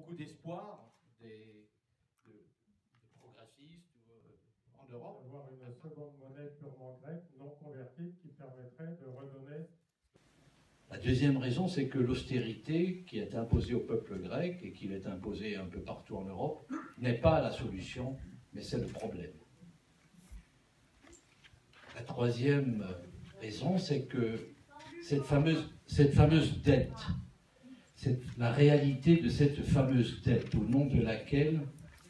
beaucoup d'espoir des progressistes en Europe. Avoir une seconde monnaie purement grecque, non convertible, qui permettrait de redonner. La deuxième raison, c'est que l'austérité qui est imposée au peuple grec et qui est imposée un peu partout en Europe n'est pas la solution, mais c'est le problème. La troisième raison, c'est que cette fameuse dette, la réalité de cette fameuse dette, au nom de laquelle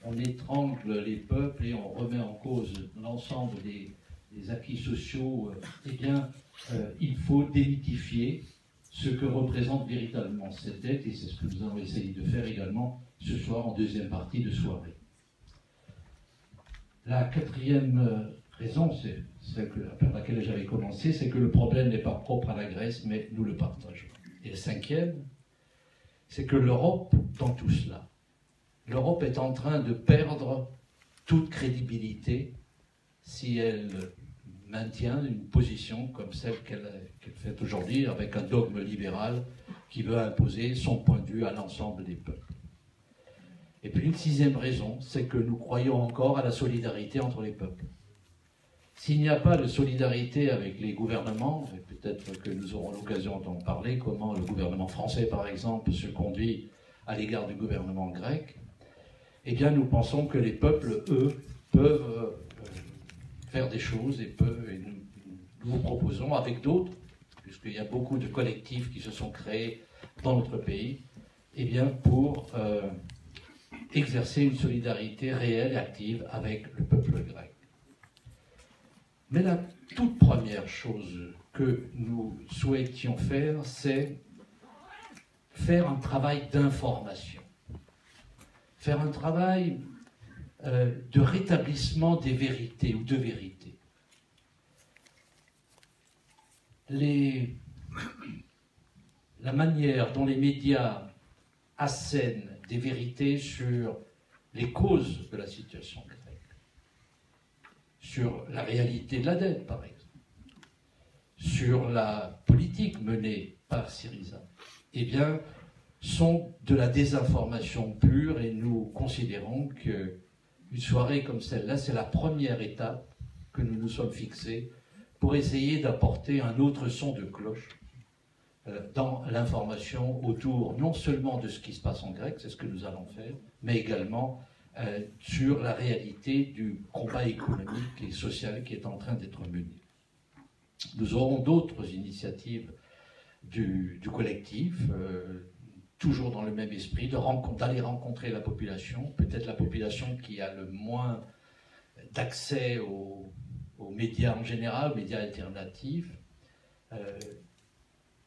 on étrangle les peuples et on remet en cause l'ensemble des acquis sociaux, eh bien, il faut démythifier ce que représente véritablement cette dette, et c'est ce que nous allons essayer de faire également ce soir en deuxième partie de soirée. La quatrième raison, c'est celle par laquelle j'avais commencé, c'est que le problème n'est pas propre à la Grèce, mais nous le partageons. Et le cinquième, c'est que l'Europe, dans tout cela, l'Europe est en train de perdre toute crédibilité si elle maintient une position comme celle qu'elle fait aujourd'hui, avec un dogme libéral qui veut imposer son point de vue à l'ensemble des peuples. Et puis une sixième raison, c'est que nous croyons encore à la solidarité entre les peuples. S'il n'y a pas de solidarité avec les gouvernements, et peut-être que nous aurons l'occasion d'en parler, comment le gouvernement français, par exemple, se conduit à l'égard du gouvernement grec, eh bien nous pensons que les peuples, eux, peuvent faire des choses et nous vous proposons avec d'autres, puisqu'il y a beaucoup de collectifs qui se sont créés dans notre pays, eh bien pour exercer une solidarité réelle et active avec le peuple grec. Mais la toute première chose que nous souhaitions faire, c'est faire un travail d'information, faire un travail de rétablissement des vérités ou de vérité. La manière dont les médias assènent des vérités sur les causes de la situation grecque, sur la réalité de la dette, par exemple, sur la politique menée par Syriza, eh bien, sont de la désinformation pure, et nous considérons qu'une soirée comme celle-là, c'est la première étape que nous nous sommes fixés pour essayer d'apporter un autre son de cloche dans l'information autour non seulement de ce qui se passe en grec, c'est ce que nous allons faire, mais également sur la réalité du combat économique et social qui est en train d'être mené. Nous aurons d'autres initiatives du collectif, toujours dans le même esprit, d'aller rencontrer la population, peut-être la population qui a le moins d'accès aux médias en général, aux médias alternatifs.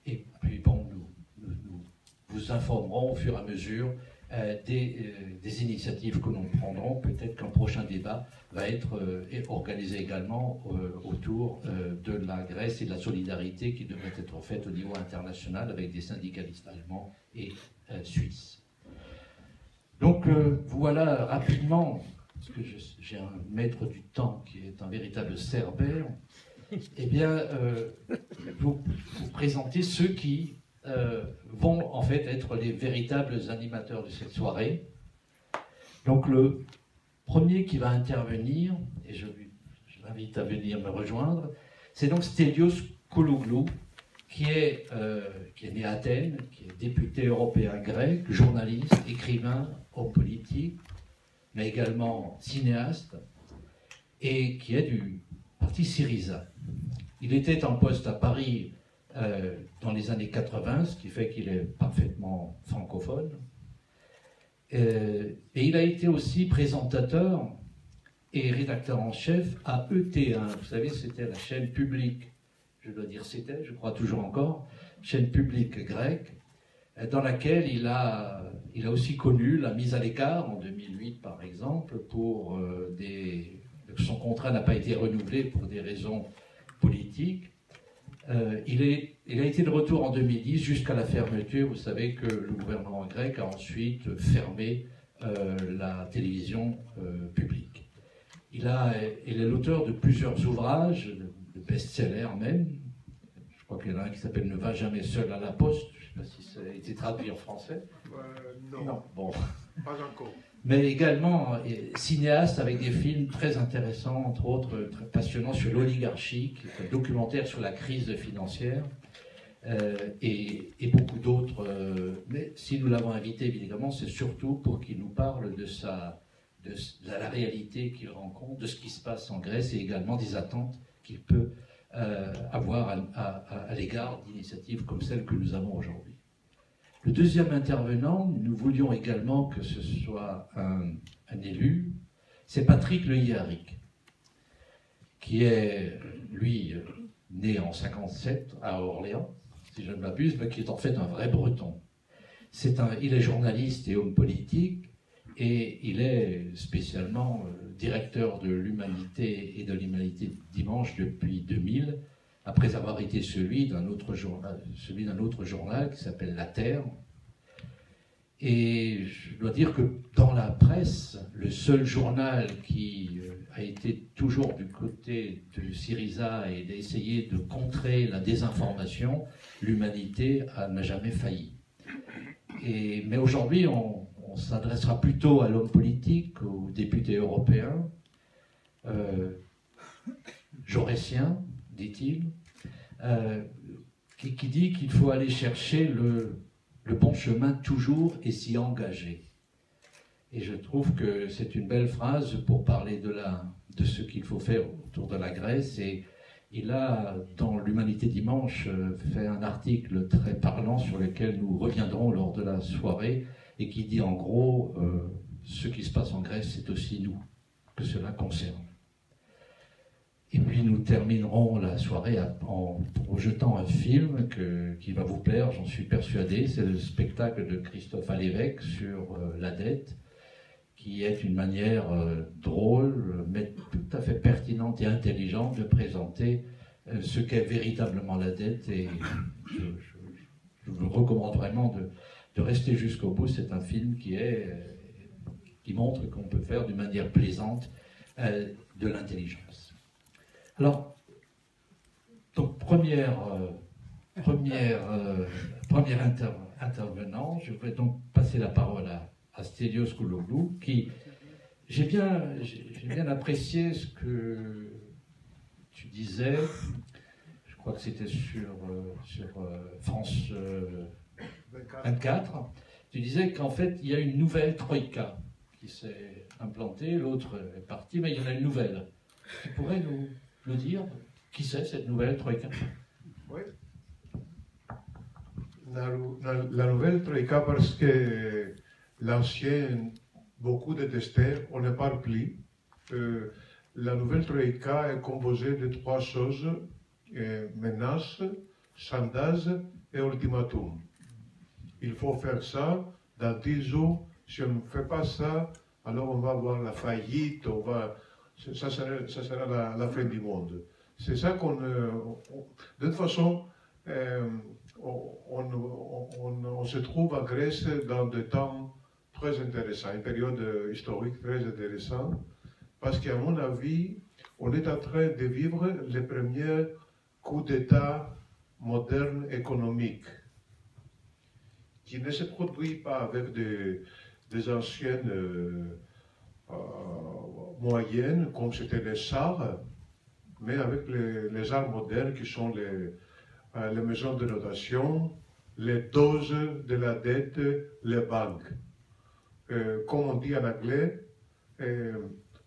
Et puis bon, nous vous informerons au fur et à mesure des initiatives que nous prendrons. Peut-être qu'un prochain débat va être organisé également autour de la Grèce et de la solidarité qui devrait être faite au niveau international avec des syndicalistes allemands et suisses. Donc voilà rapidement, parce que j'ai un maître du temps qui est un véritable cerbère, eh bien vous présenter ceux qui vont en fait être les véritables animateurs de cette soirée. Donc le premier qui va intervenir, et je l'invite à venir me rejoindre, c'est donc Stelios Koulouglou, qui est né à Athènes, qui est député européen grec, journaliste, écrivain, homme politique, mais également cinéaste, et qui est du parti Syriza. Il était en poste à Paris dans les années 80, ce qui fait qu'il est parfaitement francophone. Et il a été aussi présentateur et rédacteur en chef à ET1. Vous savez, c'était la chaîne publique, je dois dire c'était, je crois toujours encore, chaîne publique grecque, dans laquelle il a aussi connu la mise à l'écart en 2008, par exemple, pour son contrat n'a pas été renouvelé pour des raisons politiques. Il a été de retour en 2010 jusqu'à la fermeture. Vous savez que le gouvernement grec a ensuite fermé la télévision publique. Il est l'auteur de plusieurs ouvrages, de best-sellers même. Je crois qu'il y en a un qui s'appelle « Ne va jamais seul à la poste ». Je ne sais pas si ça a été traduit en français. Non, Bon. pas encore. Mais également cinéaste avec des films très intéressants, entre autres très passionnants sur l'oligarchie, qui est un documentaire sur la crise financière, et beaucoup d'autres. Mais si nous l'avons invité, évidemment, c'est surtout pour qu'il nous parle de la réalité qu'il rencontre, de ce qui se passe en Grèce et également des attentes qu'il peut avoir à l'égard d'initiatives comme celle que nous avons aujourd'hui. Le deuxième intervenant, nous voulions également que ce soit un élu, c'est Patrick Le Hiaric, qui est, lui, né en 57 à Orléans, si je ne m'abuse, mais qui est en fait un vrai breton. Il est journaliste et homme politique, et il est spécialement directeur de l'Humanité et de l'Humanité Dimanche depuis 2000, après avoir été celui d'un autre journal qui s'appelle La Terre. Et je dois dire que dans la presse, le seul journal qui a été toujours du côté de Syriza et d'essayer de contrer la désinformation, l'Humanité n'a jamais failli. Mais aujourd'hui, on s'adressera plutôt à l'homme politique, aux députés européens, Jaurétien, dit-il, qui dit qu'il faut aller chercher le bon chemin toujours et s'y engager. Et je trouve que c'est une belle phrase pour parler de ce qu'il faut faire autour de la Grèce. Et il a, dans l'Humanité Dimanche, fait un article très parlant sur lequel nous reviendrons lors de la soirée et qui dit en gros ce qui se passe en Grèce, c'est aussi nous que cela concerne. Et puis nous terminerons la soirée en projetant un film qui va vous plaire, j'en suis persuadé. C'est le spectacle de Christophe Alévèque sur la dette, qui est une manière drôle, mais tout à fait pertinente et intelligente de présenter ce qu'est véritablement la dette. Et je vous recommande vraiment de rester jusqu'au bout. C'est un film qui montre qu'on peut faire d'une manière plaisante de l'intelligence. Alors, donc premier intervenant, je vais donc passer la parole à Stelios Kouloglou, qui, j'ai bien apprécié ce que tu disais, je crois que c'était sur France 24, tu disais qu'en fait, il y a une nouvelle troïka qui s'est implantée, l'autre est partie, mais il y en a une nouvelle. Tu pourrais nous dire qui c'est cette nouvelle troïka? Oui. La nouvelle troïka, parce que l'ancienne, beaucoup détestait, on ne parle plus. La nouvelle troïka est composée de trois choses: menace, chantage et ultimatum. Il faut faire ça dans 10 jours. Si on ne fait pas ça, alors on va avoir la faillite, ça sera la fin du monde. C'est ça de toute façon, on se trouve en Grèce dans des temps très intéressants, une période historique très intéressante, parce qu'à mon avis, on est en train de vivre les premiers coups d'État modernes économiques, qui ne se produisent pas avec des anciennes moyennes, comme c'était les chars, mais avec les arts modernes qui sont les maisons de notation, les doses de la dette, les banques. Comme on dit en anglais,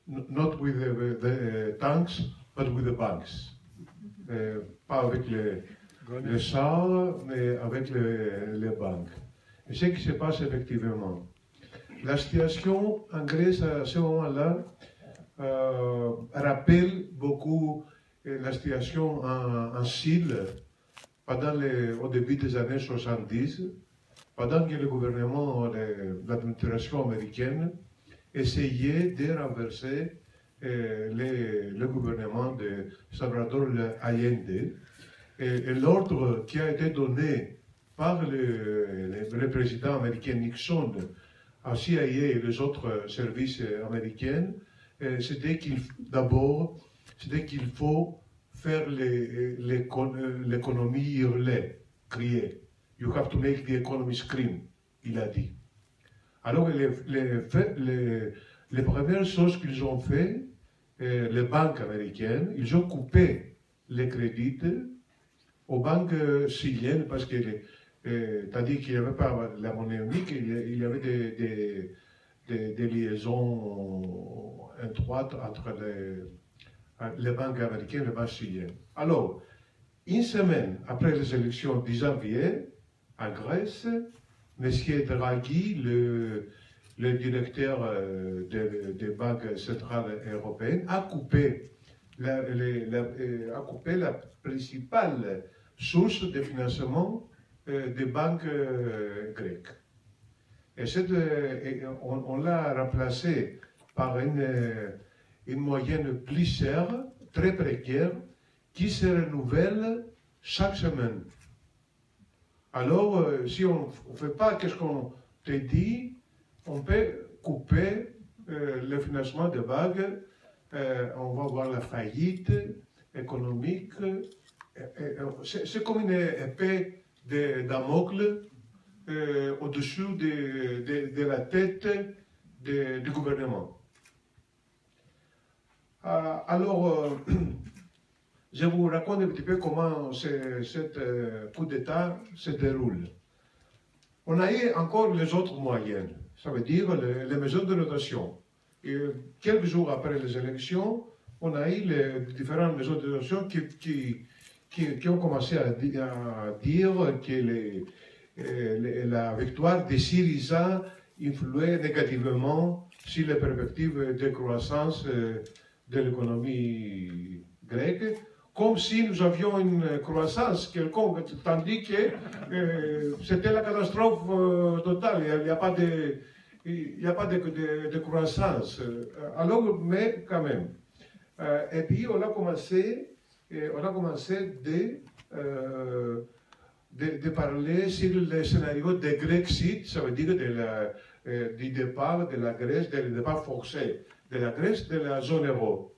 not with the tanks, but with the banks. Pas avec les chars, mais avec les banques. Et ce qui se passe effectivement. La situation en Grèce à ce moment-là rappelle beaucoup la situation en Chine au début des années 70, pendant que le gouvernement de l'administration américaine essayait de renverser le gouvernement de Salvador Allende. Et l'ordre qui a été donné par le président américain Nixon à CIA et les autres services américains, c'était qu'il faut faire l'économie hurler, crier. You have to make the economy scream, il a dit. Alors, les premières choses qu'ils ont fait, les banques américaines, ils ont coupé les crédits aux banques syriennes parce que, tandis qu'il n'y avait pas la monnaie unique, il y avait des liaisons étroites entre les banques américaines et les banques syriennes. Alors, une semaine après les élections de janvier, en Grèce, M. Draghi, le directeur des banques centrales européennes, a coupé la principale source de financement des banques grecques. Et on l'a remplacé par une moyenne plus chère, très précaire, qui se renouvelle chaque semaine. Alors, si on ne fait pas ce qu'on te dit, on peut couper le financement des banques, on va voir la faillite économique. C'est comme une épée de Damoclès au-dessus de la tête du gouvernement. Alors, je vous raconte un petit peu comment cet coup d'État se déroule. On a eu encore les autres moyens, ça veut dire les maisons de notation. Et quelques jours après les élections, on a eu les différentes maisons de notation qui ont commencé à dire que la victoire de Syriza influait négativement sur les perspectives de croissance de l'économie grecque, comme si nous avions une croissance quelconque, tandis que c'était la catastrophe totale, il n'y a pas de croissance. Alors, mais quand même. Et puis, on a commencé de parler sur le scénario de Grexit, ça veut dire du départ de la Grèce, du départ forcé de la Grèce de la zone euro.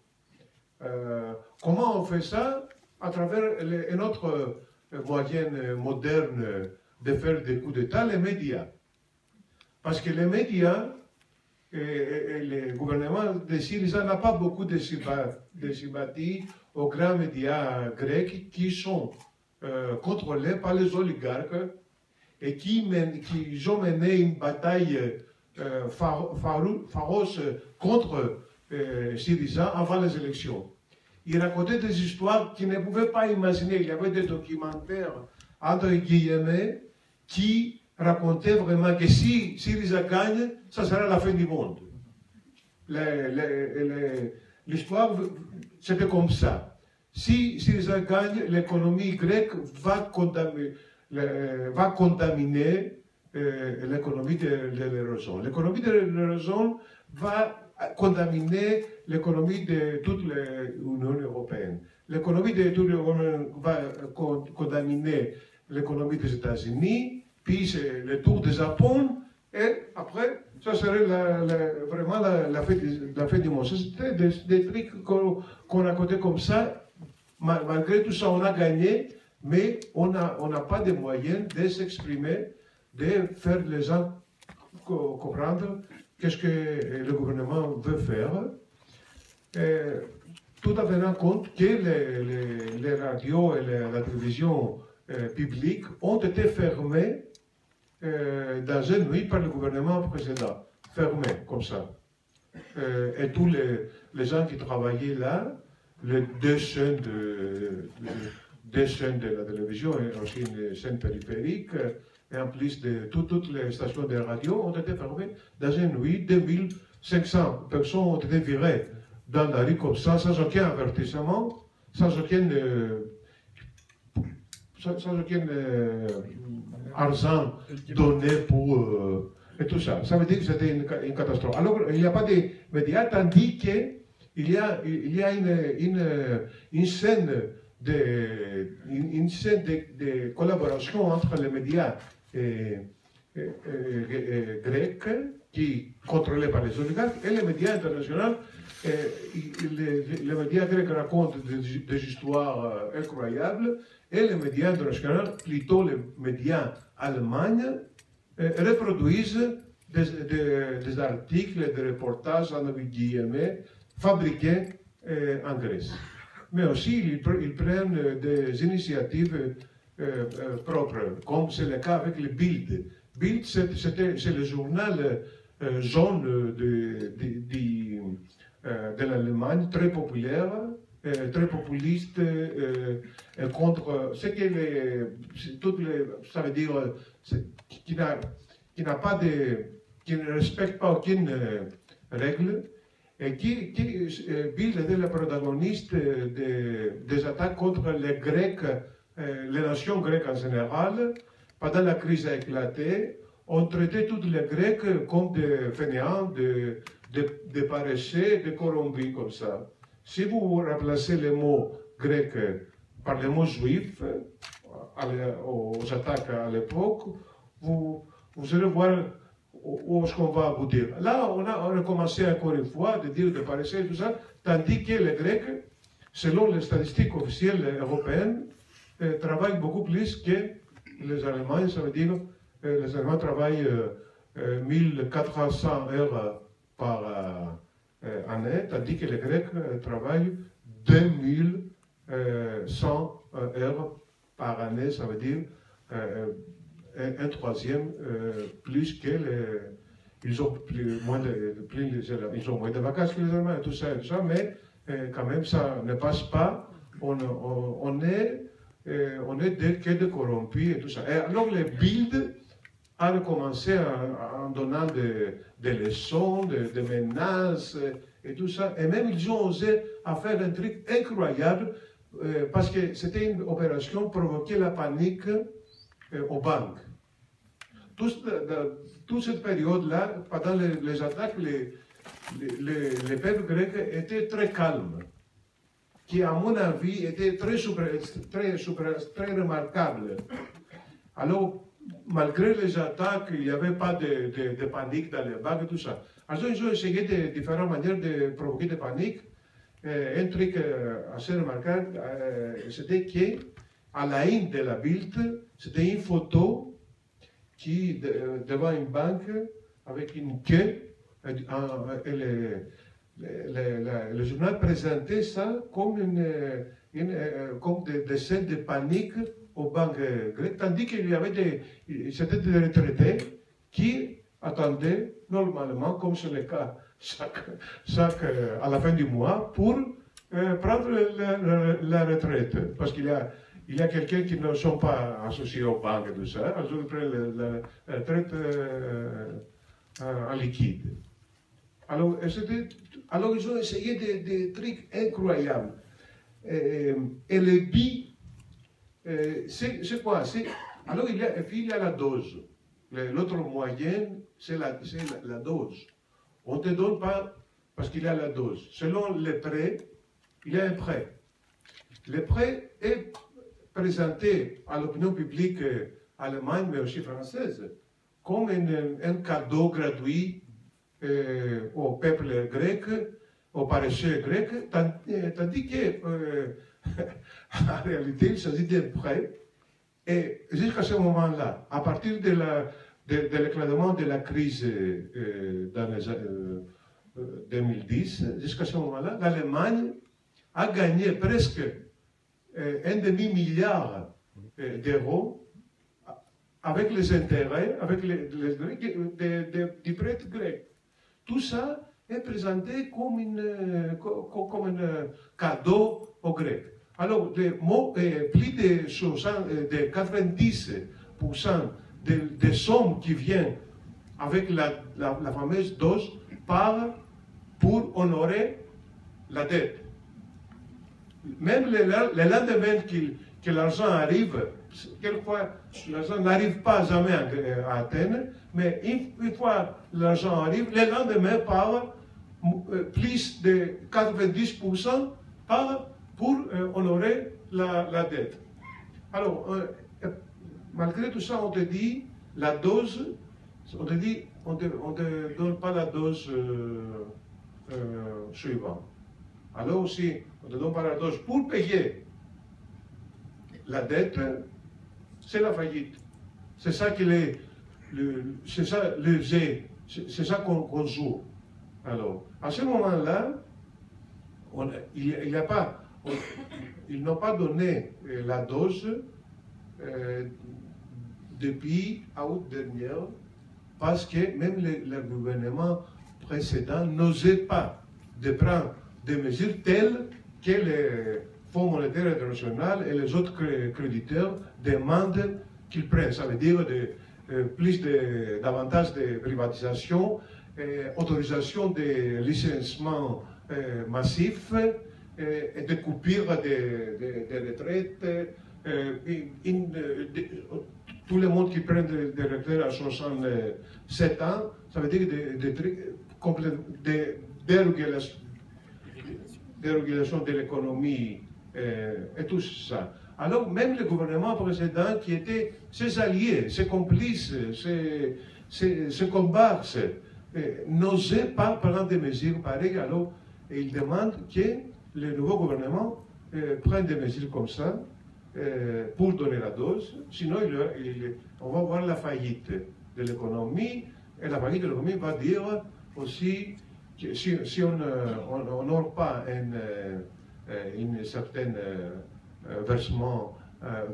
Comment on fait ça? À travers une autre moyenne moderne de faire des coups d'État, les médias. Parce que les médias et le gouvernement de Syriza n'a pas beaucoup de sympathie aux grands médias grecs qui sont contrôlés par les oligarques et qui ont mené une bataille farouche contre Syriza avant les élections. Il racontait des histoires qu'il ne pouvait pas imaginer. Il y avait des documentaires, entre guillemets, qui racontaient vraiment que si Syriza gagne, ça sera la fin du monde. L'histoire, c'était comme ça. Si Syriza gagne, l'économie grecque va contaminer l'économie de l'eurozone. L'économie de l'eurozone va contaminer l'économie de toute l'Union européenne. L'économie de toute l'Union européenne va contaminer l'économie des États-Unis, puis c'est le tour du Japon, et après, ça serait vraiment la fin du monde. C'était des trucs qu'on racontait comme ça. Malgré tout ça, on a gagné, mais on n'a pas de moyens de s'exprimer, de faire les gens comprendre qu'est-ce que le gouvernement veut faire, tout en tenant compte que les radios et la télévision publique ont été fermées dans une nuit par le gouvernement précédent, fermées comme ça. Et tous les gens qui travaillaient là, les deux chaînes de la télévision et aussi une chaîne périphérique, et en plus de toutes les stations de radio ont été fermées dans une nuit. 2500 personnes ont été virées dans la rue comme ça, sans aucun avertissement, sans aucun argent donné pour et tout ça. Ça veut dire que c'était une catastrophe. Alors, il n'y a pas de médias, tandis qu'il y a une scène de collaboration entre les médias et grecs qui contrôlés par les oligarques et les médias internationaux. Les médias grecs racontent des histoires incroyables et les médias internationaux, plutôt les médias allemands, reproduisent des articles, des reportages, entre guillemets, fabriqués en Grèce. Mais aussi, ils prennent des initiatives propres, comme c'est le cas avec le Bild. Bild, c'est le journal jaune de l'Allemagne, très populaire, très populiste, contre ce que ça veut dire qui n'a pas qui ne respecte pas aucune règle, et Bild était le protagoniste des attaques contre les Grecs, les nations grecques en général. Pendant la crise a éclaté, on traitait tous les Grecs comme des fainéants, des paresseux, des corrompus comme ça. Si vous remplacez les mots grecs par les mots juifs aux attaques à l'époque, vous allez voir où est-ce qu'on va aboutir. Là, on a commencé encore une fois de dire des paresseux et tout ça, tandis que les Grecs, selon les statistiques officielles européennes, travaillent beaucoup plus que les Allemands. Ça veut dire les Allemands travaillent 1400 heures par année, tandis que les Grecs travaillent 2100 heures par année. Ça veut dire un troisième plus que ils ont moins de vacances que les Allemands, tout ça, mais quand même ça ne passe pas. On est que des corrompus et tout ça. Et alors les Bild a recommencé en donnant des leçons, des menaces et tout ça. Et même ils ont osé à faire un truc incroyable parce que c'était une opération pour provoquer la panique aux banques. Toute cette période-là, pendant les attaques, les peuples grecs étaient très calmes, qui à mon avis était très remarquable. Alors, malgré les attaques, il n'y avait pas de panique dans les banques et tout ça. Alors, ils ont essayé de différentes manières de provoquer de panique. Un truc assez remarquable, c'était qu'à la une de la Bild, c'était une photo qui, devant une banque, avec une queue, le journal présentait ça comme comme des scènes de panique aux banques grecques, tandis qu'il y avait c'était des retraités qui attendaient normalement, comme c'est le cas à la fin du mois, pour prendre la retraite. Parce qu'il y a quelqu'un qui ne sont pas associés aux banques et tout ça, alors ils prennent la retraite en liquide. Alors ils ont essayé des trucs incroyables. Et le bi, c'est quoi? Alors il y a la dose. L'autre moyen, c'est la dose. On ne te donne pas parce qu'il y a la dose. Selon les prêts, il y a un prêt. Le prêt est présenté à l'opinion publique allemande, mais aussi française, comme un cadeau gratuit au peuple grec, aux paresseux grecs, tandis en réalité, il s'agit d'un prêt. Et jusqu'à ce moment-là, à partir de l'éclatement de la crise dans les 2010, jusqu'à ce moment-là, l'Allemagne a gagné presque un demi-milliard d'euros avec les intérêts, avec du prêt grec. Tout ça est présenté comme un cadeau aux Grecs. Alors, plus de 90% des sommes qui viennent avec la fameuse dose partent pour honorer la dette. Même le lendemain que l'argent arrive, quelquefois l'argent n'arrive pas jamais à Athènes, mais une fois l'argent arrive, le lendemain part plus de 90% part pour honorer la dette. Alors, malgré tout ça, on te dit, la dose On te dit, on ne donne pas la dose suivante. Alors aussi, on ne te donne pas la dose pour payer la dette, c'est la faillite. C'est ça qu'il est, c'est ça le G, c'est ça qu'on joue. Alors, à ce moment-là, ils n'ont pas donné la dose depuis août dernier, parce que même le gouvernement précédent n'osait pas de prendre des mesures telles que le Fonds monétaire international et les autres créditeurs demandent qu'ils prennent. Ça veut dire davantage de privatisation, autorisation de licenciements massifs, et de coupures des retraites. Tout le monde qui prend des retraites à 67 ans, ça veut dire des dérégulation de l'économie et tout ça. Alors même le gouvernement précédent, qui était ses alliés, ses complices, ses comparses, n'osait pas prendre des mesures pareilles. Alors il demande que le nouveau gouvernement prenne des mesures comme ça pour donner la dose. Sinon, on va voir la faillite de l'économie. Et la faillite de l'économie va dire aussi que si on n'aura pas une certaine versement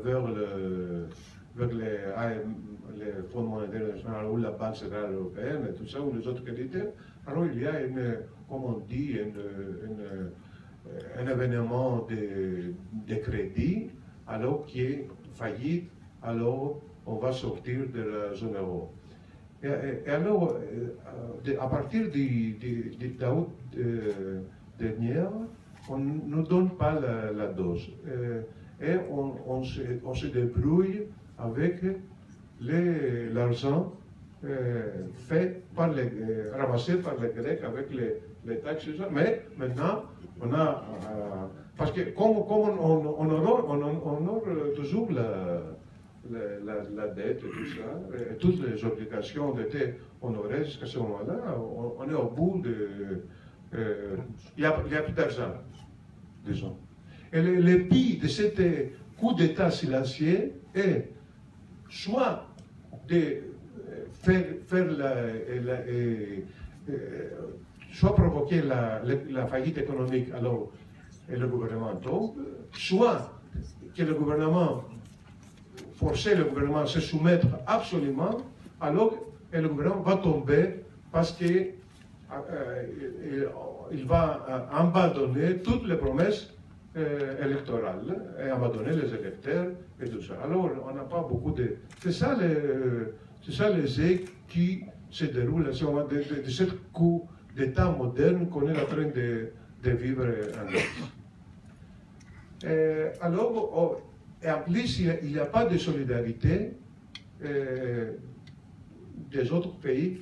vers les Fonds monétaires nationaux ou la Banque centrale européenne et tout ça, ou les autres créditeurs, alors il y a comme on dit, un événement de crédit, alors qui est faillite, alors on va sortir de la zone euro. Et alors, à partir d'août dernier, on ne nous donne pas la dose. Et on se débrouille avec l'argent ramassé par les Grecs avec les taxes. Mais maintenant, on a... parce que comme on honore toujours la dette et tout ça, et toutes les obligations étaient honorées jusqu'à ce moment-là, on est au bout de... il n'y a plus d'argent, disons. Et le pire de ce coup d'État silencieux est soit de soit provoquer la faillite économique, alors et le gouvernement tombe, soit que le gouvernement forcer le gouvernement à se soumettre absolument, alors le gouvernement va tomber parce qu'il va abandonner toutes les promesses électorales et abandonner les électeurs et tout ça. Alors on n'a pas beaucoup de... C'est ça les jeux qui se déroulent de ce coup d'État moderne qu'on est en train de vivre en Grèce. Alors, et en plus, il n'y a pas de solidarité des autres pays.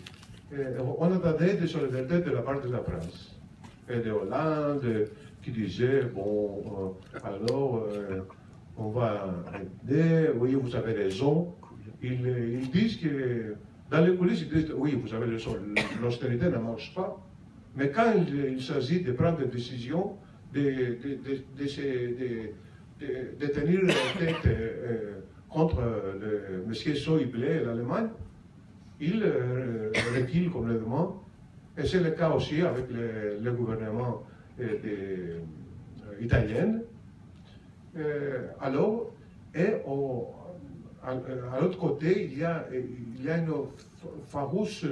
On attendait de solidarité de la part de la France et de Hollande qui disait, bon, alors on va aider, oui, vous avez raison. Ils disent que, dans les coulisses, ils disent, oui, vous avez raison, l'austérité ne marche pas. Mais quand il s'agit de prendre des décisions, de tenir la tête contre le monsieur Schäuble et l'Allemagne, il recule complètement. Et c'est le cas aussi avec le gouvernement italien. Alors, et à l'autre côté, il y a une farouche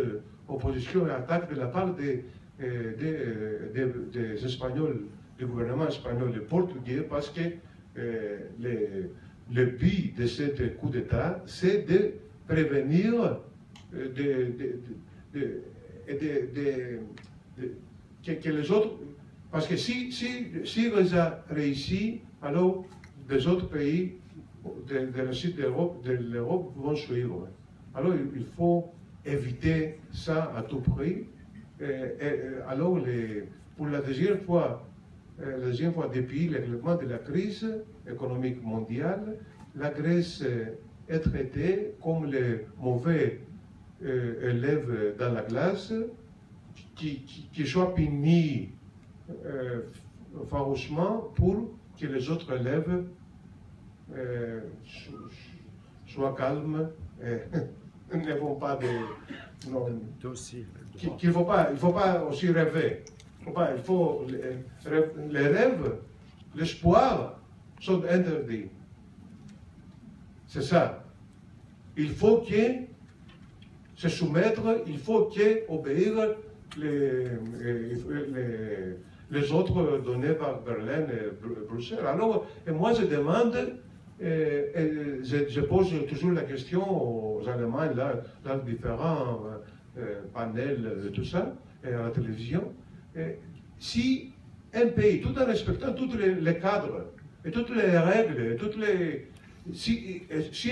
opposition et attaque de la part des Espagnols, du gouvernement espagnol et portugais, parce que le but de ce coup d'État, c'est de prévenir que les autres... Parce que si ils ont réussi, alors les autres pays de la suite de l'Europe vont suivre. Alors il faut éviter ça à tout prix. Alors pour la deuxième fois depuis l'éclatement de la crise économique mondiale, la Grèce est traitée comme le mauvais élève dans la classe, qui soit puni farouchement pour que les autres élèves soient calmes et ne vont pas de... Non, il faut pas aussi rêver. Il faut les rêves, l'espoir sont interdits. C'est ça. Il faut que se soumettre, il faut que obéir les autres donnés par Berlin et Bruxelles. Alors, et moi je demande, je pose toujours la question aux Allemands, là, dans différents panels, tout ça, et à la télévision, si un pays, tout en respectant tous les cadres, et toutes les règles, si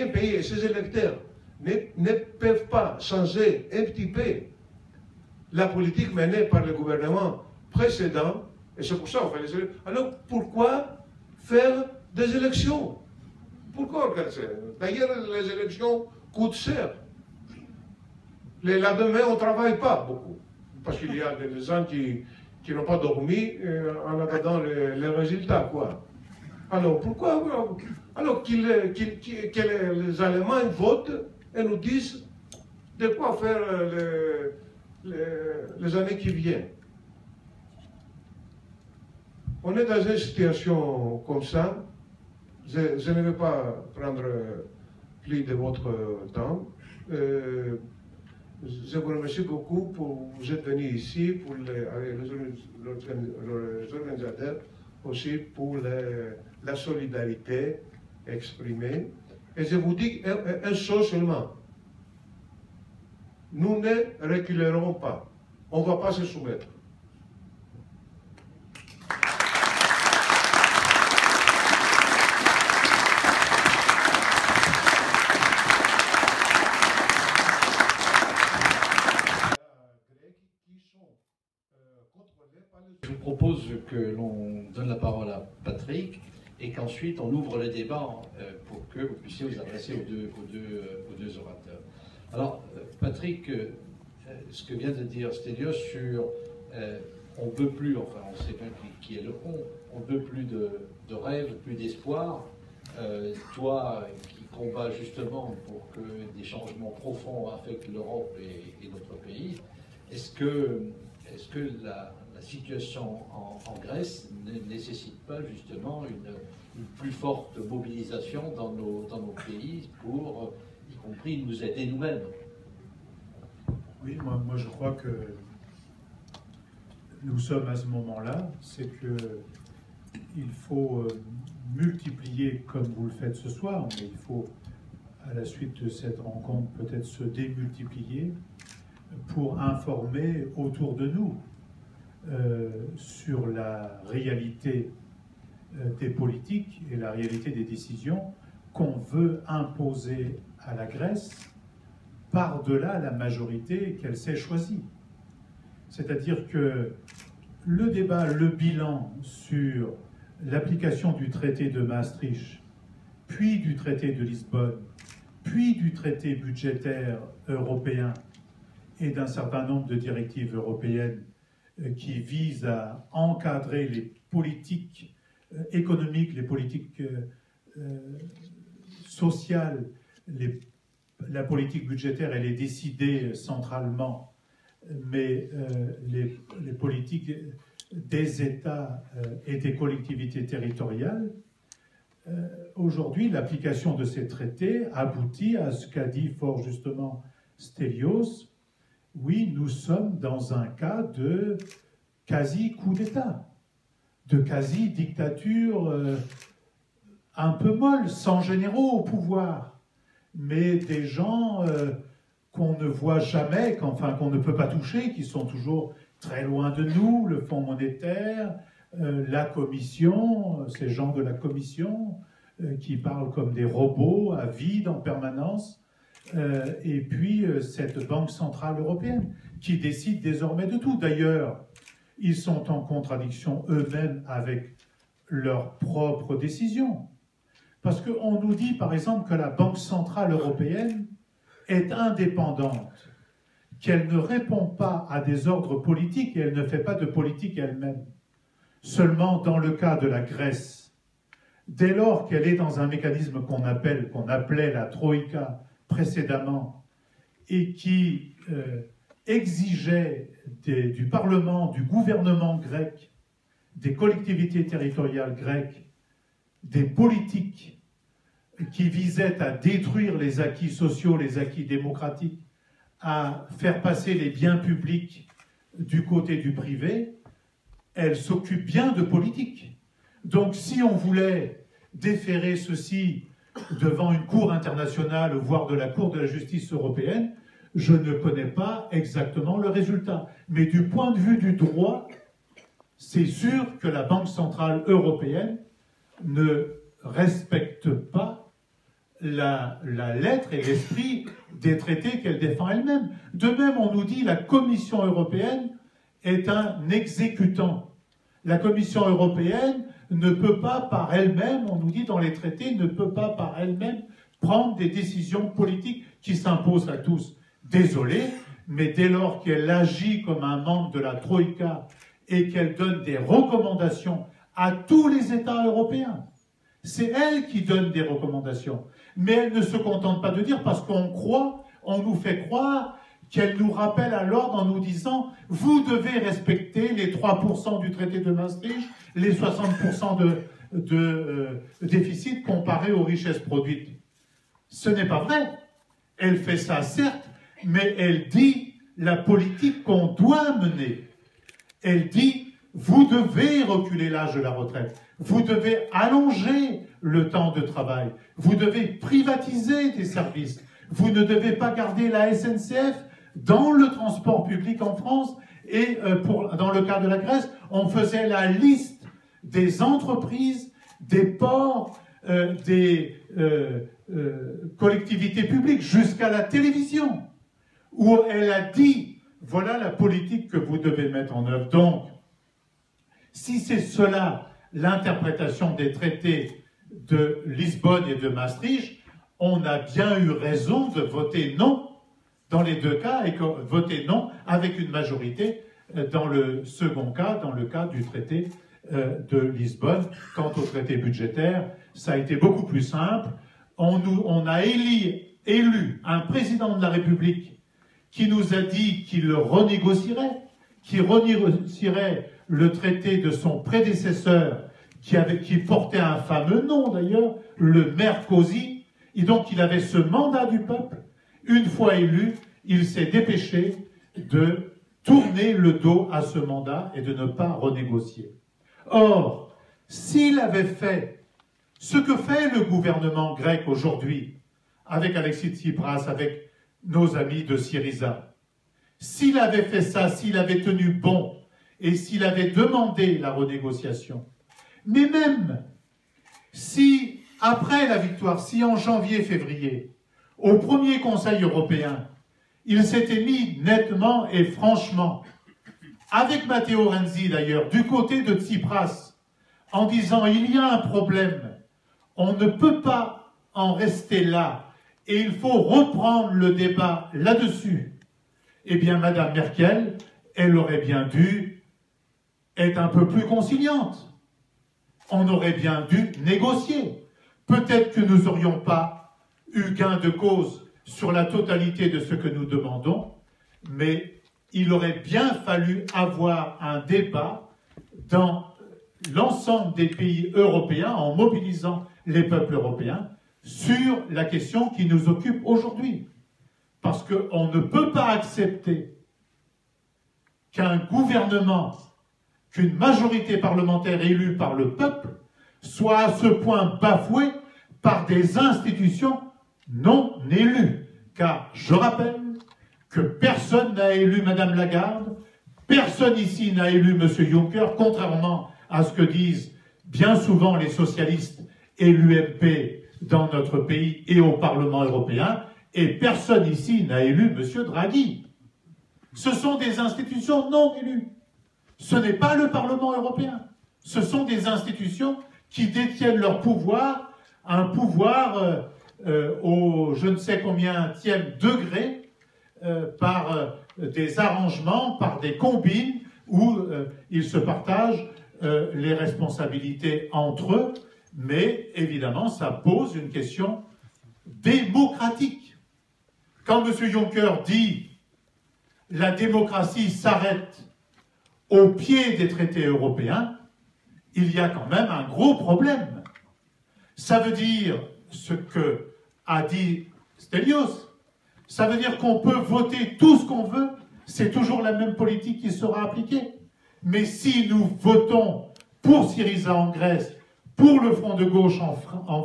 un pays et ses électeurs ne peuvent pas changer un petit peu la politique menée par le gouvernement précédent, et c'est pour ça qu'on fait les élections, alors pourquoi faire des élections? Pourquoi organiser? D'ailleurs, les élections coûtent cher. Le lendemain, on ne travaille pas beaucoup, parce qu'il y a des gens qui n'ont pas dormi en attendant les résultats, quoi. Alors pourquoi? Alors que les Allemands votent et nous disent de quoi faire les années qui viennent. On est dans une situation comme ça. Je ne vais pas prendre plus de votre temps. Je vous remercie beaucoup pour vous êtes venus ici, pour les organisateurs, aussi pour la solidarité exprimée. Et je vous dis une chose seulement. Nous ne reculerons pas. On ne va pas se soumettre. Je vous propose que l'on donne la parole à Patrick et qu'ensuite on ouvre le débat pour que vous puissiez vous adresser aux deux orateurs. Alors, Patrick, ce que vient de dire Stelios sur on ne veut plus, enfin on sait bien qui est le on ne veut plus de rêve, plus d'espoir. Toi qui combats justement pour que des changements profonds affectent l'Europe et notre pays, est-ce que la situation en Grèce ne nécessite pas justement une plus forte mobilisation dans nos pays pour, y compris, nous aider nous-mêmes? Oui, moi je crois que nous sommes à ce moment-là, c'est qu'il faut multiplier comme vous le faites ce soir, mais il faut, à la suite de cette rencontre, peut-être se démultiplier pour informer autour de nous sur la réalité des politiques et la réalité des décisions qu'on veut imposer à la Grèce par-delà la majorité qu'elle s'est choisie. C'est-à-dire que le débat, le bilan sur l'application du traité de Maastricht, puis du traité de Lisbonne, puis du traité budgétaire européen et d'un certain nombre de directives européennes qui visent à encadrer les politiques économiques, les politiques sociales, la politique budgétaire, elle est décidée centralement, mais les politiques des États et des collectivités territoriales, aujourd'hui, l'application de ces traités aboutit à ce qu'a dit fort justement Stelios. Oui, nous sommes dans un cas de quasi-coup d'État, de quasi-dictature un peu molle, sans généraux au pouvoir, mais des gens qu'on ne voit jamais, qu'on ne peut pas toucher, qui sont toujours très loin de nous, le Fonds monétaire, la Commission, ces gens de la Commission qui parlent comme des robots à vide en permanence, et puis cette Banque Centrale Européenne qui décide désormais de tout. D'ailleurs, ils sont en contradiction eux-mêmes avec leurs propres décisions. Parce qu'on nous dit par exemple que la Banque Centrale Européenne est indépendante qu'elle ne répond pas à des ordres politiques et elle ne fait pas de politique elle-même. Seulement dans le cas de la Grèce, dès lors qu'elle est dans un mécanisme qu'on appelait la Troïka précédemment, et qui exigeait du Parlement, du gouvernement grec, des collectivités territoriales grecques, des politiques qui visaient à détruire les acquis sociaux, les acquis démocratiques, à faire passer les biens publics du côté du privé, elle s'occupe bien de politique. Donc si on voulait déférer ceci devant une cour internationale, voire de la Cour de la justice européenne, je ne connais pas exactement le résultat. Mais du point de vue du droit, c'est sûr que la Banque centrale européenne ne respecte pas la lettre et l'esprit des traités qu'elle défend elle-même. De même, on nous dit que la Commission européenne est un exécutant. La Commission européenne ne peut pas par elle-même, on nous dit dans les traités, ne peut pas par elle-même prendre des décisions politiques qui s'imposent à tous. Désolé, mais dès lors qu'elle agit comme un membre de la Troïka et qu'elle donne des recommandations à tous les États européens, c'est elle qui donne des recommandations. Mais elle ne se contente pas de dire, parce on nous fait croire qu'elle nous rappelle à l'ordre en nous disant « Vous devez respecter les 3% du traité de Maastricht, les 60% de déficit comparé aux richesses produites. » Ce n'est pas vrai. Elle fait ça, certes, mais elle dit la politique qu'on doit mener. Elle dit « Vous devez reculer l'âge de la retraite. Vous devez allonger le temps de travail. Vous devez privatiser des services. Vous ne devez pas garder la SNCF dans le transport public en France. » Et dans le cas de la Grèce, on faisait la liste des entreprises, des ports, des collectivités publiques, jusqu'à la télévision, où elle a dit « Voilà la politique que vous devez mettre en œuvre. » Donc, si c'est cela l'interprétation des traités de Lisbonne et de Maastricht, on a bien eu raison de voter non dans les deux cas, et voter non avec une majorité dans le second cas, dans le cas du traité de Lisbonne. Quant au traité budgétaire, ça a été beaucoup plus simple. On a élu un président de la République qui nous a dit qu'il le renégocierait, qui renégocierait le traité de son prédécesseur, qui portait un fameux nom d'ailleurs, le Merkozy, et donc il avait ce mandat du peuple. Une fois élu, il s'est dépêché de tourner le dos à ce mandat et de ne pas renégocier. Or, s'il avait fait ce que fait le gouvernement grec aujourd'hui, avec Alexis Tsipras, avec nos amis de Syriza, s'il avait fait ça, s'il avait tenu bon, et s'il avait demandé la renégociation, mais même si, après la victoire, si en janvier-février, au premier Conseil européen, il s'était mis nettement et franchement, avec Matteo Renzi d'ailleurs, du côté de Tsipras, en disant « il y a un problème, on ne peut pas en rester là, et il faut reprendre le débat là-dessus », eh bien Madame Merkel, elle aurait bien dû être un peu plus conciliante. On aurait bien dû négocier. Peut-être que nous n'aurions pas eu gain de cause sur la totalité de ce que nous demandons, mais il aurait bien fallu avoir un débat dans l'ensemble des pays européens, en mobilisant les peuples européens, sur la question qui nous occupe aujourd'hui. Parce qu'on ne peut pas accepter qu'un gouvernement, qu'une majorité parlementaire élue par le peuple, soit à ce point bafouée par des institutions non élues. Car je rappelle que personne n'a élu Madame Lagarde, personne ici n'a élu Monsieur Juncker, contrairement à ce que disent bien souvent les socialistes et l'UMP dans notre pays et au Parlement européen, et personne ici n'a élu Monsieur Draghi. Ce sont des institutions non élues. Ce n'est pas le Parlement européen. Ce sont des institutions qui détiennent leur pouvoir, un pouvoir au je ne sais combienième degré par des arrangements, par des combines où ils se partagent les responsabilités entre eux, mais évidemment, ça pose une question démocratique. Quand M. Juncker dit « la démocratie s'arrête au pied des traités européens », il y a quand même un gros problème. Ça veut dire ce que a dit Stelios, ça veut dire qu'on peut voter tout ce qu'on veut, c'est toujours la même politique qui sera appliquée. Mais si nous votons pour Syriza en Grèce, pour le Front de gauche en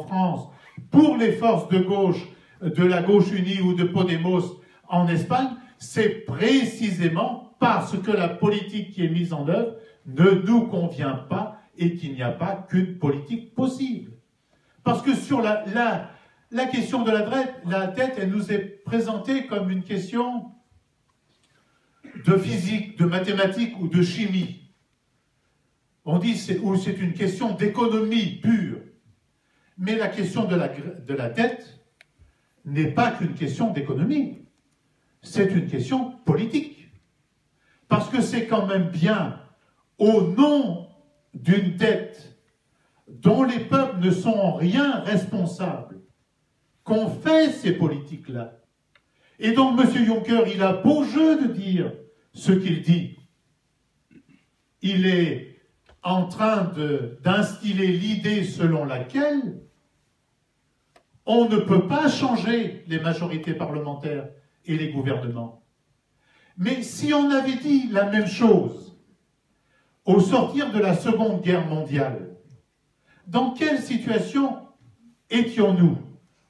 France, pour les forces de gauche, de la gauche unie ou de Podemos en Espagne, c'est précisément parce que la politique qui est mise en œuvre ne nous convient pas et qu'il n'y a pas qu'une politique possible. Parce que sur la question de la dette, elle nous est présentée comme une question de physique, de mathématiques ou de chimie. On dit que c'est une question d'économie pure. Mais la question de la dette n'est pas qu'une question d'économie. C'est une question politique. Parce que c'est quand même bien au nom d'une dette dont les peuples ne sont en rien responsables qu'on fait ces politiques-là. Et donc M. Juncker, il a beau jeu de dire ce qu'il dit. Il est en train d'instiller l'idée selon laquelle on ne peut pas changer les majorités parlementaires et les gouvernements. Mais si on avait dit la même chose au sortir de la Seconde Guerre mondiale, dans quelle situation étions-nous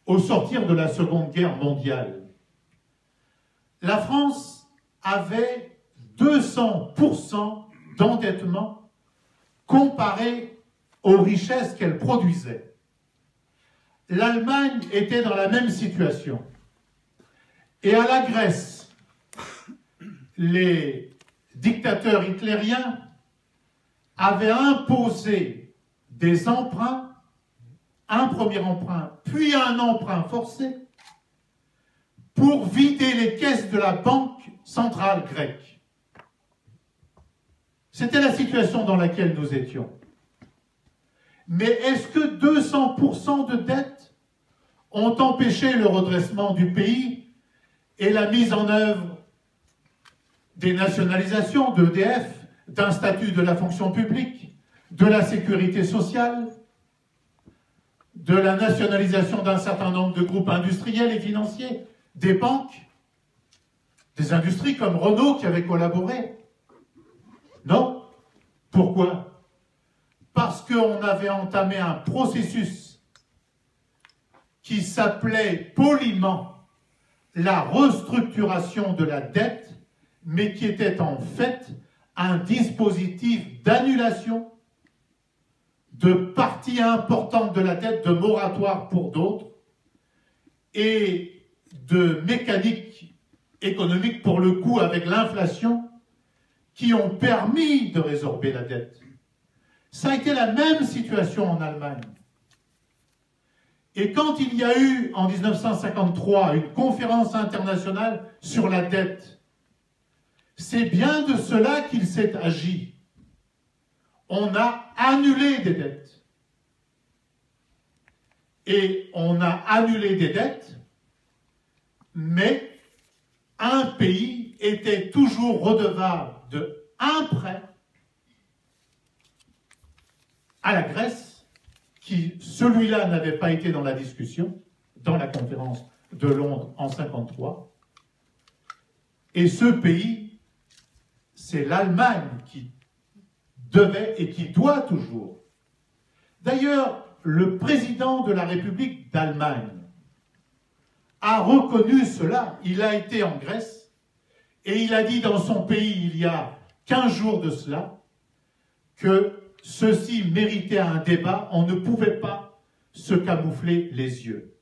au sortir de la Seconde Guerre mondiale? La France avait 200% d'endettement comparé aux richesses qu'elle produisait. L'Allemagne était dans la même situation. Et à la Grèce, les dictateurs hitlériens avaient imposé des emprunts, un premier emprunt, puis un emprunt forcé, pour vider les caisses de la Banque centrale grecque. C'était la situation dans laquelle nous étions. Mais est-ce que 200% de dettes ont empêché le redressement du pays et la mise en œuvre des nationalisations d'EDF, d'un statut de la fonction publique, de la sécurité sociale, de la nationalisation d'un certain nombre de groupes industriels et financiers, des banques, des industries comme Renault qui avaient collaboré? Non. Pourquoi? Parce qu'on avait entamé un processus qui s'appelait poliment la restructuration de la dette, mais qui était en fait un dispositif d'annulation de parties importantes de la dette, de moratoire pour d'autres, et de mécanique économique pour le coup avec l'inflation, qui ont permis de résorber la dette. Ça a été la même situation en Allemagne. Et quand il y a eu, en 1953, une conférence internationale sur la dette, c'est bien de cela qu'il s'est agi. On a annulé des dettes. Et on a annulé des dettes, mais un pays était toujours redevable de un prêt à la Grèce, qui, celui-là, n'avait pas été dans la discussion, dans la conférence de Londres en 1953. Et ce pays, c'est l'Allemagne qui devait et qui doit toujours. D'ailleurs, le président de la République d'Allemagne a reconnu cela. Il a été en Grèce et il a dit dans son pays, il y a 15 jours de cela, que ceci méritait un débat, on ne pouvait pas se camoufler les yeux.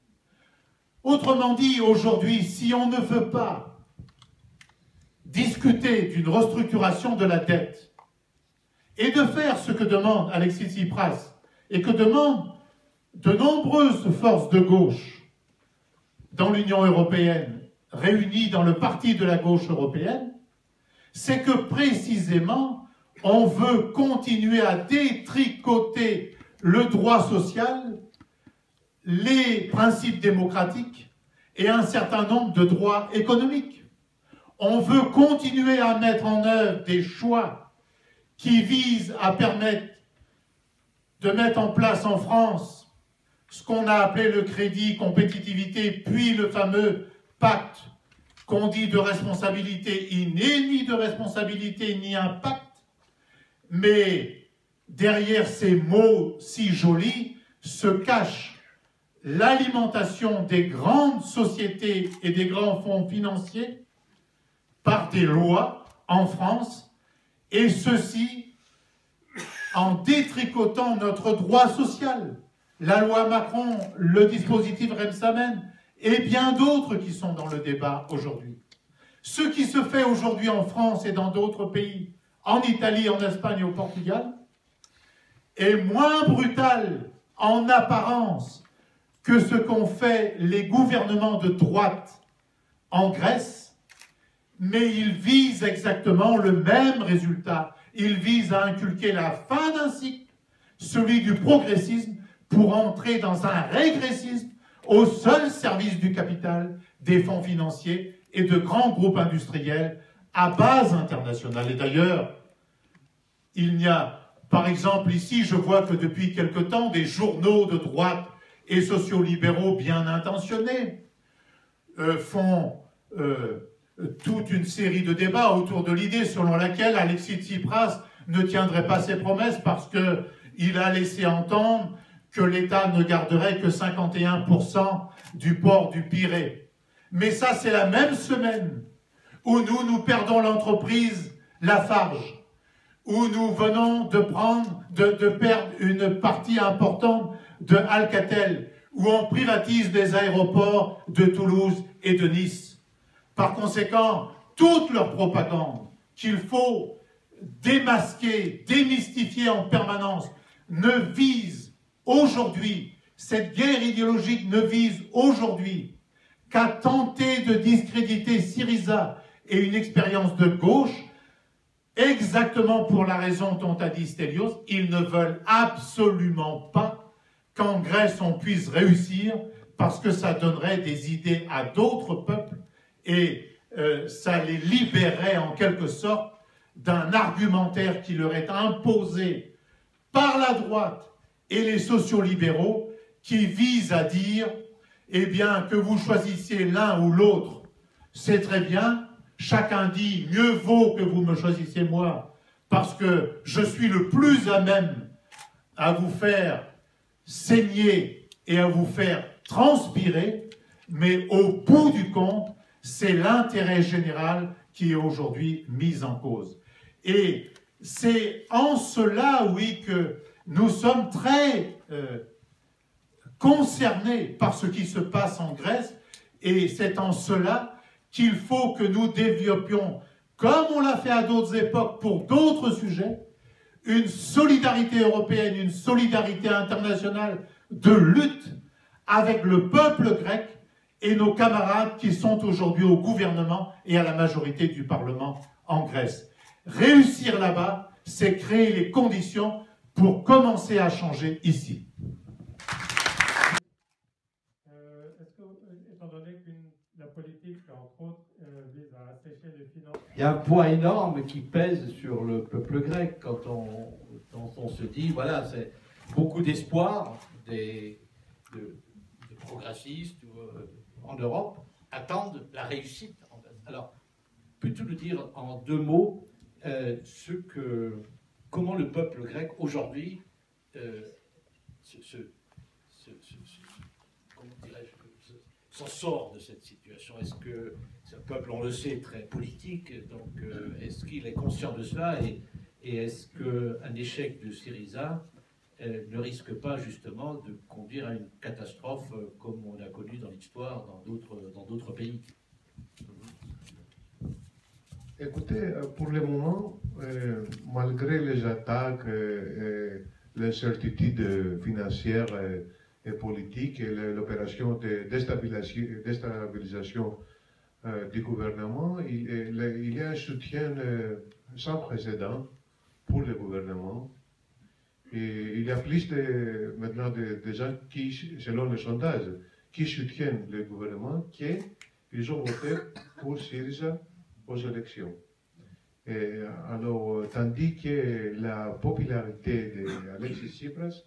Autrement dit, aujourd'hui, si on ne veut pas discuter d'une restructuration de la dette et de faire ce que demande Alexis Tsipras et que demandent de nombreuses forces de gauche dans l'Union européenne réunis dans le parti de la gauche européenne, c'est que précisément, on veut continuer à détricoter le droit social, les principes démocratiques et un certain nombre de droits économiques. On veut continuer à mettre en œuvre des choix qui visent à permettre de mettre en place en France ce qu'on a appelé le crédit compétitivité, puis le fameux pacte qu'on dit de responsabilité. Il n'est ni de responsabilité ni un pacte, mais derrière ces mots si jolis se cache l'alimentation des grandes sociétés et des grands fonds financiers par des lois en France, et ceci en détricotant notre droit social. La loi Macron, le dispositif Rebsamen, et bien d'autres qui sont dans le débat aujourd'hui. Ce qui se fait aujourd'hui en France et dans d'autres pays, en Italie, en Espagne et au Portugal, est moins brutal en apparence que ce qu'ont fait les gouvernements de droite en Grèce, mais il vise exactement le même résultat. Il vise à inculquer la fin d'un cycle, celui du progressisme, pour entrer dans un régressisme au seul service du capital, des fonds financiers et de grands groupes industriels à base internationale. Et d'ailleurs, il n'y a, par exemple ici, je vois que depuis quelque temps, des journaux de droite et sociolibéraux bien intentionnés font toute une série de débats autour de l'idée selon laquelle Alexis Tsipras ne tiendrait pas ses promesses parce qu'il a laissé entendre que l'État ne garderait que 51% du port du Pirée. Mais ça, c'est la même semaine où nous perdons l'entreprise Lafarge, où nous venons de perdre une partie importante de Alcatel, où on privatise les aéroports de Toulouse et de Nice. Par conséquent, toute leur propagande qu'il faut démasquer, démystifier en permanence, ne vise aujourd'hui, cette guerre idéologique ne vise aujourd'hui qu'à tenter de discréditer Syriza et une expérience de gauche, exactement pour la raison dont a dit Stelios. Ils ne veulent absolument pas qu'en Grèce on puisse réussir, parce que ça donnerait des idées à d'autres peuples et ça les libérerait en quelque sorte d'un argumentaire qui leur est imposé par la droite et les sociolibéraux, qui visent à dire, eh bien, que vous choisissiez l'un ou l'autre, c'est très bien. Chacun dit, mieux vaut que vous me choisissiez moi, parce que je suis le plus à même à vous faire saigner et à vous faire transpirer, mais au bout du compte, c'est l'intérêt général qui est aujourd'hui mis en cause. Et c'est en cela, oui, que nous sommes très concernés par ce qui se passe en Grèce, et c'est en cela qu'il faut que nous développions, comme on l'a fait à d'autres époques pour d'autres sujets, une solidarité européenne, une solidarité internationale de lutte avec le peuple grec et nos camarades qui sont aujourd'hui au gouvernement et à la majorité du Parlement en Grèce. Réussir là-bas, c'est créer les conditions pour commencer à changer ici. Est-ce que, étant donné que la politique, entre autres, vise à assécher les finances... Il y a un poids énorme qui pèse sur le peuple grec quand on se dit, voilà, c'est beaucoup d'espoir des progressistes en Europe attendent la réussite. Alors, peux-tu nous dire en deux mots comment le peuple grec aujourd'hui s'en sort de cette situation? Est-ce que c'est un peuple, on le sait, très politique, donc est-ce qu'il est conscient de cela, et est-ce qu'un échec de Syriza ne risque pas justement de conduire à une catastrophe comme on a connu dans l'histoire dans d'autres pays? Écoutez, pour le moment, malgré les attaques et l'incertitude financière et politique et l'opération de déstabilisation du gouvernement, il y a un soutien sans précédent pour le gouvernement. Et il y a plus maintenant de gens qui, selon les sondages, qui soutiennent le gouvernement, qu'ils ont voté pour Syriza aux élections. Et alors, tandis que la popularité d'Alexis Tsipras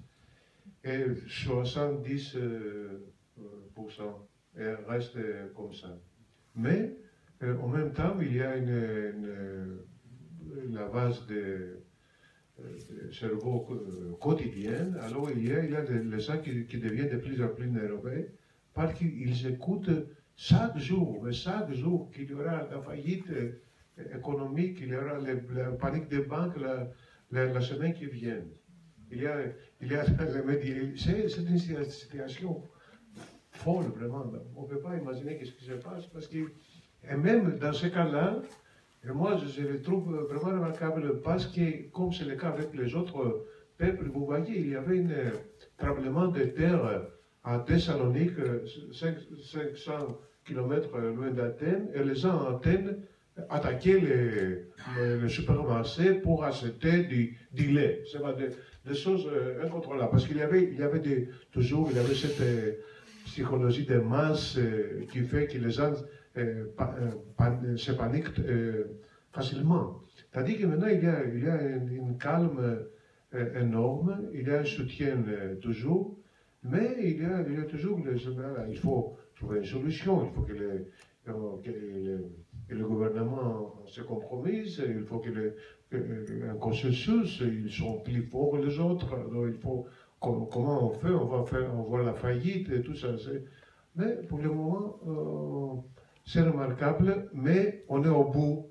est 70%, et reste comme ça. Mais en même temps, il y a la base de cerveau quotidienne, alors il y a les gens qui deviennent de plus en plus nerveux parce qu'ils écoutent chaque jour qu'il y aura la faillite économique, il y aura la panique des banques la semaine qui vient. Il y a c'est une situation folle, vraiment. On ne peut pas imaginer ce qui se passe parce que, et même dans ce cas-là, et moi, je le trouve vraiment remarquable parce que, comme c'est le cas avec les autres peuples, vous voyez, il y avait un tremblement de terre à Thessalonique, 500 km loin d'Athènes, et les gens à Athènes attaquaient les supermarchés pour acheter du lait. C'est des choses incontrôlables, parce qu'il y avait toujours cette psychologie de masse qui fait que les gens se paniquent facilement. Tandis que maintenant, il y a une calme énorme, il y a un soutien toujours, mais il y a toujours, il faut trouver une solution, il faut que le gouvernement se compromise, il faut un consensus, ils sont plus forts que les autres, alors il faut, comment on fait, on voit la faillite et tout ça. Mais pour le moment, c'est remarquable, mais on est au bout.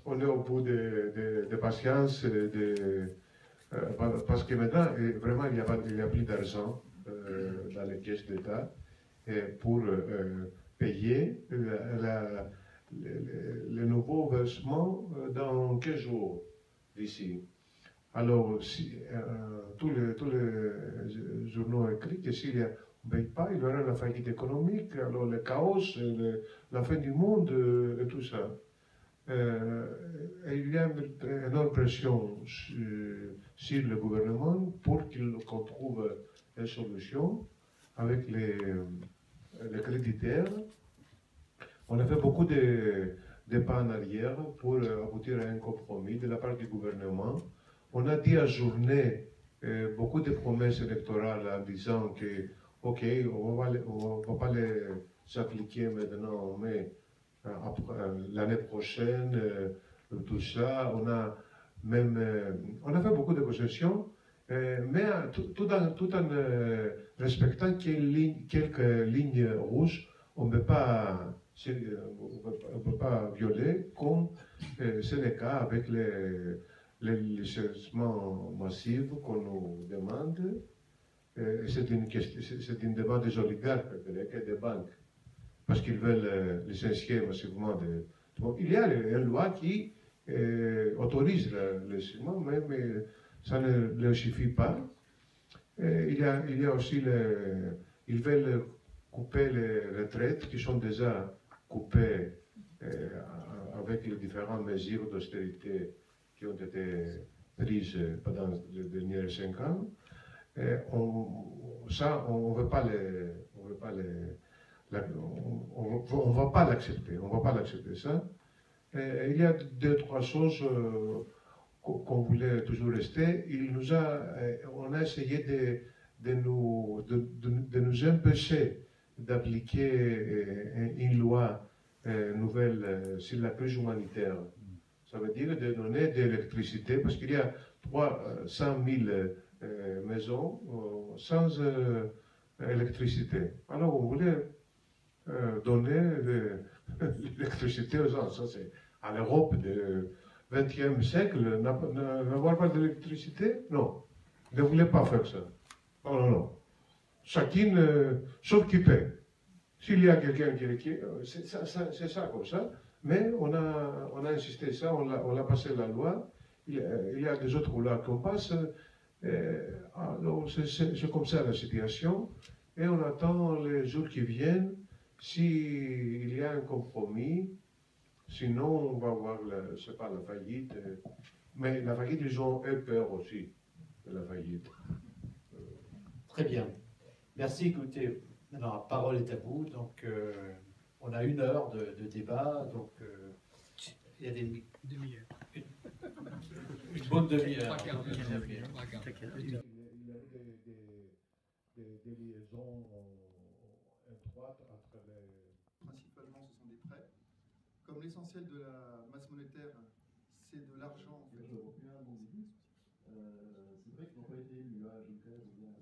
On est au bout de patience, parce que maintenant, vraiment, il n'y a plus d'argent dans les caisses d'État pour payer le nouveau versement dans 15 jours d'ici. Alors, tous les journaux écrits que s'il ne paye pas, il y aura la faillite économique, alors le chaos, la fin du monde et tout ça. Il y a une énorme pression sur le gouvernement pour qu'on trouve une solution avec les créditaires. On a fait beaucoup de pas en arrière pour aboutir à un compromis de la part du gouvernement. On a dit ajourner beaucoup de promesses électorales en disant que, OK, on va pas les appliquer maintenant, mais l'année prochaine, tout ça. On a fait beaucoup de concessions, mais tout en respectant quelques lignes rouges. On ne peut pas violer, comme c'est le cas avec les licenciements massifs qu'on nous demande. C'est une demande des oligarques, des banques, parce qu'ils veulent licencier massivement. Il y a une loi qui autorise le licenciement, mais ça ne leur suffit pas. Il y a aussi ils veulent couper les retraites qui sont déjà coupées avec les différentes mesures d'austérité qui ont été prises pendant les derniers 5 ans. On ne veut pas on va pas l'accepter. On va pas l'accepter ça. Il y a 2-3 choses qu'on voulait toujours rester. On a essayé de nous empêcher d'appliquer une loi nouvelle sur la crise humanitaire. Ça veut dire de donner de l'électricité, parce qu'il y a 300 000 maisons sans électricité. Alors on voulait donner l'électricité aux gens. Ça, c'est à l'Europe du XXe siècle, n'avoir pas d'électricité, non. Ne voulait pas faire ça. Non. Chacun s'occupait. S'il y a quelqu'un qui c'est ça comme ça. Mais on a insisté ça, on a passé la loi. Il y a des autres lois qu'on passe. Alors c'est comme ça la situation. Et on attend les jours qui viennent. s'il y a un compromis, sinon on va avoir, c'est pas la faillite, mais la faillite, ils ont eu peur aussi de la faillite. Très bien. Merci. Écoutez, maintenant la parole est à vous. Donc, on a 1 heure de débat. Donc, il y a des Demi-heure. une bonne demi-heure. 3 quarts d'heure. Il y avait des liaisons étroites entre les... Principalement, ce sont des prêts. Comme l'essentiel de la masse monétaire, c'est de l'argent. C'est vrai qu'ils n'ont pas été élus, Juncker ou bien